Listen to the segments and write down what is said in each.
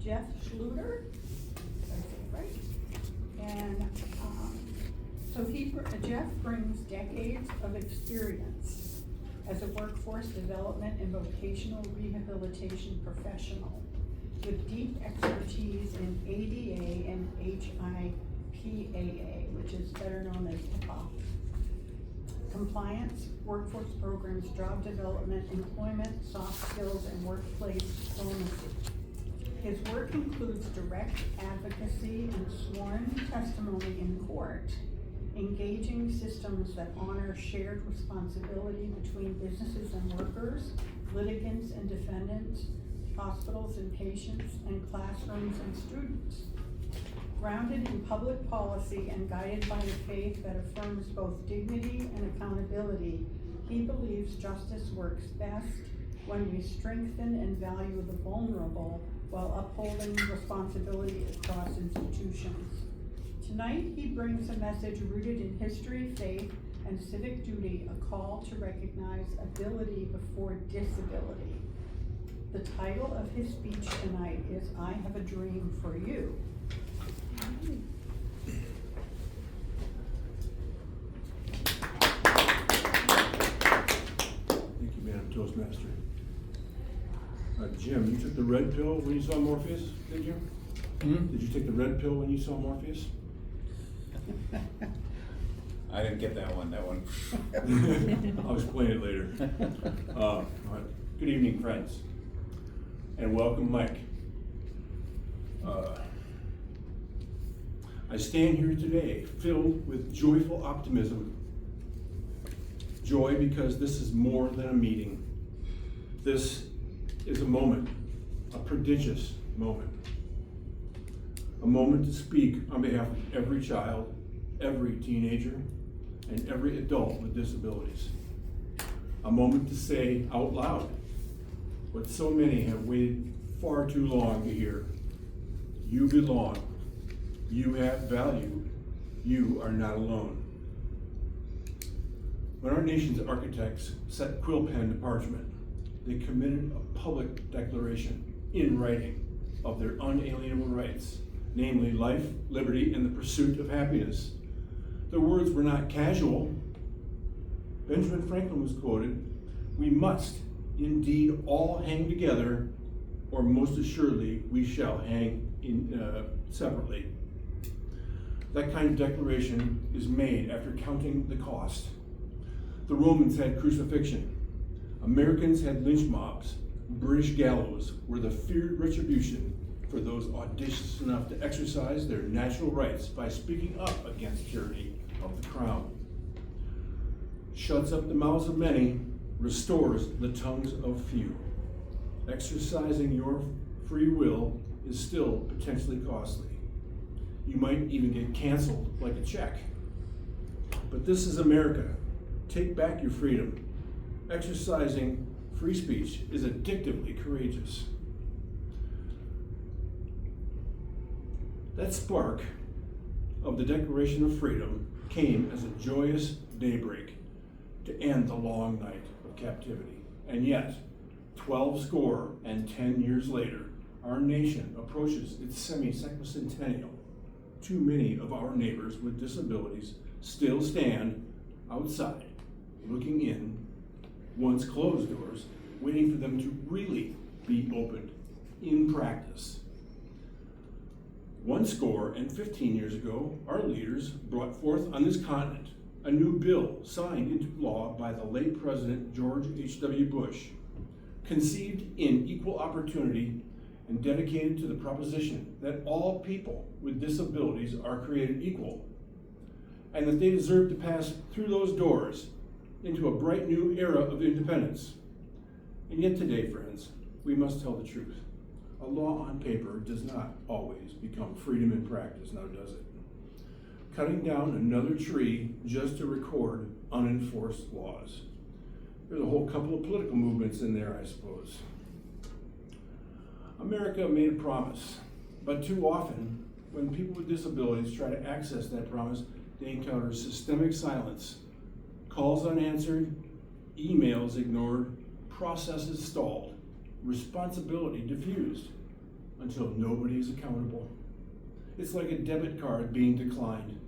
Jeff Schluter. Did I say it right? And so Jeff brings decades of experience as a workforce development and vocational rehabilitation professional with deep expertise in ADA and HIPAA, which is better known as HIPAA. Compliance, workforce programs, job development, employment, soft skills, and workplace diplomacy. His work includes direct advocacy and sworn testimony in court, engaging systems that honor shared responsibility between businesses and workers, litigants and defendants, hospitals and patients, and classrooms and students. Grounded in public policy and guided by a faith that affirms both dignity and accountability, he believes justice works best when we strengthen and value the vulnerable while upholding responsibility across institutions. Tonight, he brings a message rooted in history, faith, and civic duty, a call to recognize ability before disability. The title of his speech tonight is "I Have a Dream for You." Thank you, Madam Toastmaster. Jim, you took the red pill when you saw Morpheus, did you? Did you take the red pill when you saw Morpheus? I didn't get that one. I'll explain it later. All right. Good evening, friends, and welcome, Mike. I stand here today filled with joyful optimism. Joy because this is more than a meeting. This is a moment, a prodigious moment. A moment to speak on behalf of every child, every teenager, and every adult with disabilities. A moment to say out loud what so many have waited far too long to hear. You belong. You have value. You are not alone. When our nation's architects set quill pen to parchment, they committed a public declaration in writing of their unalienable rights, namely life, liberty, and the pursuit of happiness. The words were not casual. Benjamin Franklin was quoted, "We must indeed all hang together, or most assuredly we shall hang separately." That kind of declaration is made after counting the cost. The Romans had crucifixion. Americans had lynch mobs. British gallows were the feared retribution for those audacious enough to exercise their natural rights by speaking up against tyranny of the crown. Shuts up the mouths of many, restores the tongues of few. Exercising your free will is still potentially costly. You might even get canceled like a check. But this is America. Take back your freedom. Exercising free speech is addictively courageous. That spark of the Declaration of Freedom came as a joyous daybreak to end the long night of captivity. And yet, 10 years later, our nation approaches its semi-sesquicentennial. Too many of our neighbors with disabilities still stand outside, looking in, once closed doors, waiting for them to really be opened in practice. 15 years ago, our leaders brought forth on this continent a new bill signed into law by the late President George H.W. Bush, conceived in equal opportunity and dedicated to the proposition that all people with disabilities are created equal, and that they deserve to pass through those doors into a bright new era of independence. And yet today, friends, we must tell the truth. A law on paper does not always become freedom in practice, now does it? Cutting down another tree just to record unenforced laws. There's a whole couple of political movements in there, I suppose. America made a promise, but too often, when people with disabilities try to access that promise, they encounter systemic silence, calls unanswered, emails ignored, processes stalled, responsibility diffused. until nobody is accountable. It's like a debit card being declined,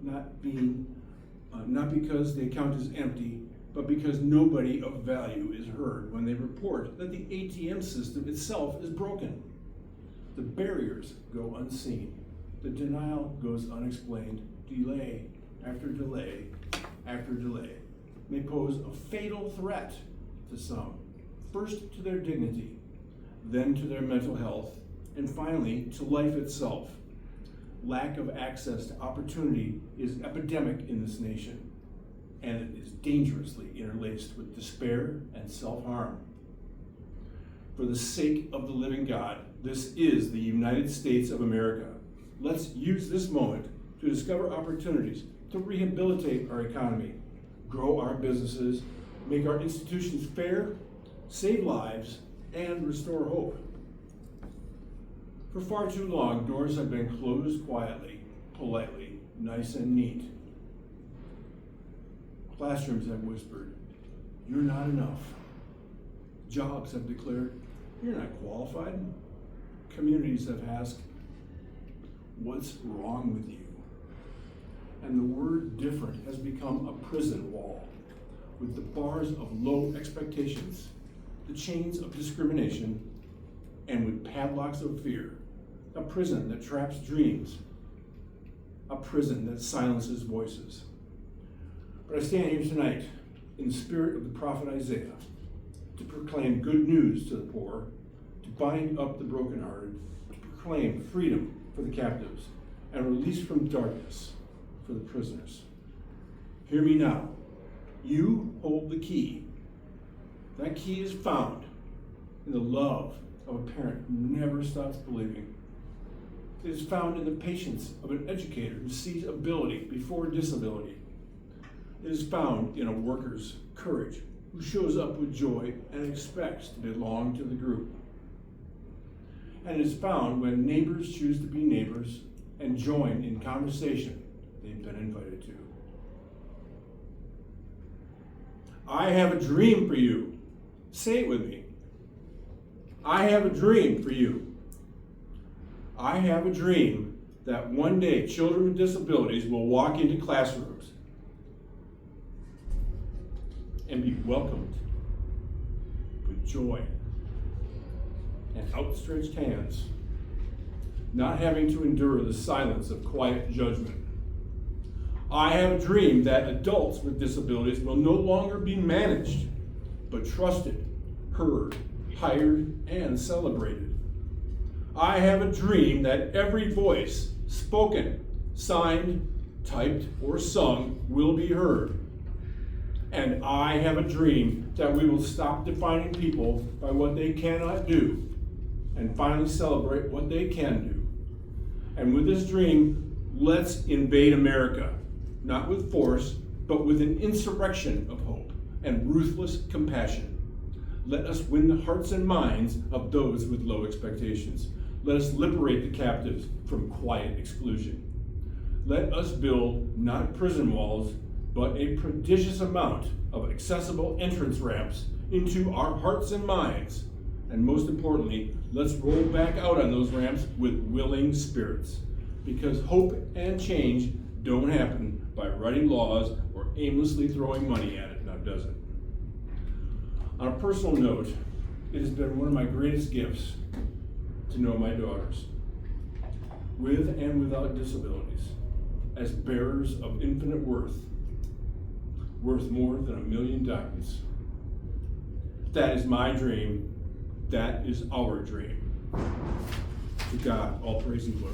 not because the account is empty, but because nobody of value is heard when they report that the ATM system itself is broken. The barriers go unseen. The denial goes unexplained. Delay after delay after delay may pose a fatal threat to some. First to their dignity, then to their mental health, and finally to life itself. Lack of access to opportunity is epidemic in this nation, and it is dangerously interlaced with despair and self-harm. For the sake of the living God, this is the United States of America. Let's use this moment to discover opportunities to rehabilitate our economy, grow our businesses, make our institutions fair, save lives, and restore hope. For far too long, doors have been closed quietly, politely, nice and neat. Classrooms have whispered, "You're not enough." Jobs have declared, "You're not qualified." Communities have asked, "What's wrong with you?" And the word different has become a prison wall, with the bars of low expectations, the chains of discrimination, and with padlocks of fear. A prison that traps dreams, a prison that silences voices. But I stand here tonight in the spirit of the prophet Isaiah to proclaim good news to the poor, to bind up the brokenhearted, to proclaim freedom for the captives, and release from darkness for the prisoners. Hear me now. You hold the key. That key is found in the love of a parent who never stops believing. It is found in the patience of an educator who sees ability before disability. It is found in a worker's courage who shows up with joy and expects to belong to the group. And it is found when neighbors choose to be neighbors and join in conversation they've been invited to. I have a dream for you. Say it with me. I have a dream for you. I have a dream that one day children with disabilities will walk into classrooms and be welcomed with joy and outstretched hands, not having to endure the silence of quiet judgment. I have a dream that adults with disabilities will no longer be managed, but trusted, heard, hired, and celebrated. I have a dream that every voice, spoken, signed, typed, or sung, will be heard. And I have a dream that we will stop defining people by what they cannot do and finally celebrate what they can do. And with this dream, let's invade America, not with force, but with an insurrection of hope and ruthless compassion. Let us win the hearts and minds of those with low expectations. Let us liberate the captives from quiet exclusion. Let us build not prison walls, but a prodigious amount of accessible entrance ramps into our hearts and minds. And most importantly, let's roll back out on those ramps with willing spirits. Because hope and change don't happen by writing laws or aimlessly throwing money at it, now does it? On a personal note, it has been one of my greatest gifts to know my daughters, with and without disabilities, as bearers of infinite worth more than $1 million. That is my dream. That is our dream. To God, all praise and glory.